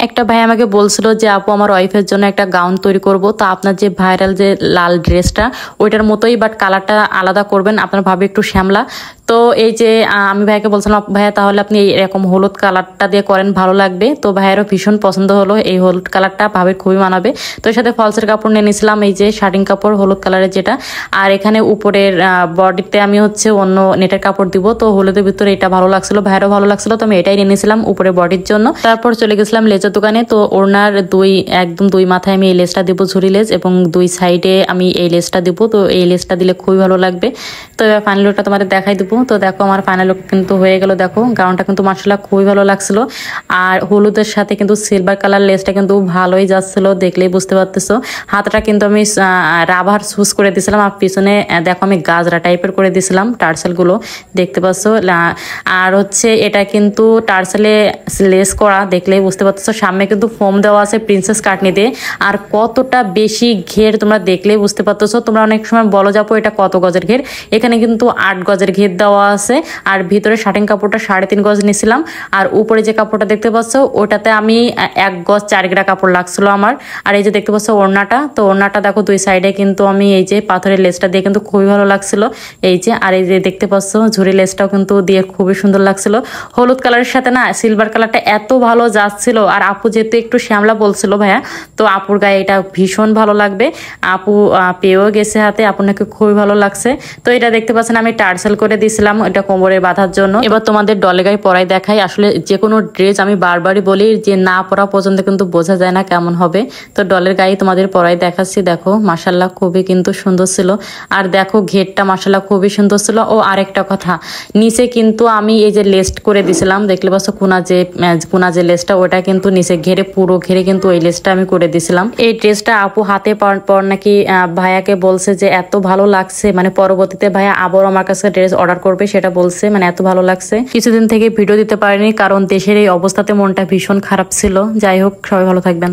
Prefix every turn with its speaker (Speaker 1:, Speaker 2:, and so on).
Speaker 1: একটা ভাই আমাকে বলছিল যে আপু আমার ওয়াইফের জন্য একটা গাউন তৈরি করব, তো আপনার যে ভাইরাল যে লাল ড্রেসটা ওইটার মতোই, বাট কালারটা আলাদা করবেন, আপনার ভাবে একটু শ্যামলা। তো এই যে আমি ভাইয়াকে বলছিলাম ভাইয়া তাহলে আপনি এরকম হলুদ কালারটা দিয়ে করেন, ভালো লাগবে। তো ভাইয়েরও ভীষণ পছন্দ হলো এই হলুদ কালারটা, ভাবে খুবই মানাবে। তো এর সাথে ফলসের কাপড় নিয়ে নিয়েছিলাম, এই যে শার্টিং কাপড় হলুদ কালারের যেটা। আর এখানে উপরের বডিতে আমি হচ্ছে অন্য নেটের কাপড় দিব। তো হলুদের ভিতরে এটা ভালো লাগছিল, ভাইয়েরও ভালো লাগছিল, তো আমি এটাই নিয়ে নিয়েছিলাম উপরে বডির জন্য। তারপর চলে গেছিলাম লেজের দোকানে। তো ওড়নার একদম দুই মাথায় আমি এই লেসটা দিব, ঝুরি লেস, এবং দুই সাইডে আমি এই লেসটা দিব। তো এই লেসটা দিলে খুবই ভালো লাগবে। তো এবার ফাইনাল লুকটা তোমাদের দেখাই দিব। তো দেখো আমার ফাইনাল লুক কিন্তু হয়ে গেল। দেখো গাউনটা কিন্তু মাশাআল্লাহ খুবই ভালো লাগছিল, আর হলুদের সাথে কিন্তু সিলভার কালার লেসটা কিন্তু ভালোই যাচ্ছিল, দেখলেই বুঝতে পারতেছো। হাতটা কিন্তু আমি রাবার সুস করে দিয়েছিলাম, আর পিছনে দেখো আমি গাজরা টাইপের করে দিয়েছিলাম টার্সেলগুলো, দেখতে পাচ্ছ। আর হচ্ছে এটা কিন্তু টার্সেলে লেস করা, দেখলেই বুঝতে পারতেছো। সামনে কিন্তু ফোম দেওয়া আছে প্রিন্সেস কাটনি দিয়ে, আর কতটা বেশি ঘের তোমরা দেখলেই বুঝতে পারতেছো। তোমরা অনেক সময় বলো যাবো এটা কত গজের ঘের, এখানে কিন্তু 8 গজের ঘের দেওয়া আছে। আর ভিতরে শার্টিং কাপড়টা 3.5 গজ নিয়েছিলাম, আর উপরে যে কাপড়টা দেখতে পাচ্ছ ওটাতে আমি 1 গজ 4 গিরা কাপড় লাগছিল আমার। আর এই যে দেখতে পাচ্ছ ওড়নাটা, তো ওড়নাটা দেখো দুই সাইডে কিন্তু আমি এই যে পাথরের লেসটা দিয়ে কিন্তু খুবই ভালো লাগছিল, এই যে। আর এই যে দেখতে পাচ্ছ ঝুরি লেসটাও কিন্তু দিয়ে খুবই সুন্দর লাগছিল। হলুদ কালারের সাথে না সিলভার কালারটা এত ভালো যাচ্ছিল। আর আপু যেহেতু একটু শ্যামলা বলছিল ভাইয়া, তো আপুর গায়ে এটা ভীষণ ভালো লাগবে। আপু পেয়েও গেছে হাতে, আপুর নাকি খুবই ভালো লাগছে। তো এটা দেখতে পাচ্ছেন আমি টার্সেল করে দিয়েছিলাম এটা কোমরে বাঁধার জন্য। এবার তোমাদের ডলে গায়ে পরাই দেখাই। আসলে যে কোনো ড্রেস আমি বারবারই বলি যে না পরা পর্যন্ত কিন্তু বোঝা যায় না কেমন হবে। তো ডলের গায়ে তোমাদের পরাই দেখাচ্ছি। দেখো মাশাআল্লাহ খুবই কিন্তু সুন্দর ছিল, আর দেখো ঘেরটা মাশাআল্লাহ খুবই সুন্দর ছিল। ও আরেকটা কথা, নিচে কিন্তু আমি এই যে লেস্ট করে দিছিলাম, দেখলে পাচ্ছ কোনা যে লেসটা ওটা কিন্তু নিচে ঘেরে পুরো ঘেরে কিন্তু ওই লেসটা আমি করে দিছিলাম। এই ড্রেসটা আপু হাতে পর নাকি ভাইয়াকে বলছে যে এত ভালো লাগছে, মানে পরবর্তীতে ভাইয়া আবার আমার কাছে ড্রেস অর্ডার করবে সেটা বলছে, মানে এত ভালো লাগছে। কিছুদিন থেকে ভিডিও দিতে পারিনি কারণ দেশের এই অবস্থাতে মনটা ভীষণ খারাপ ছিল। যাই হোক, সবাই ভালো থাকবেন।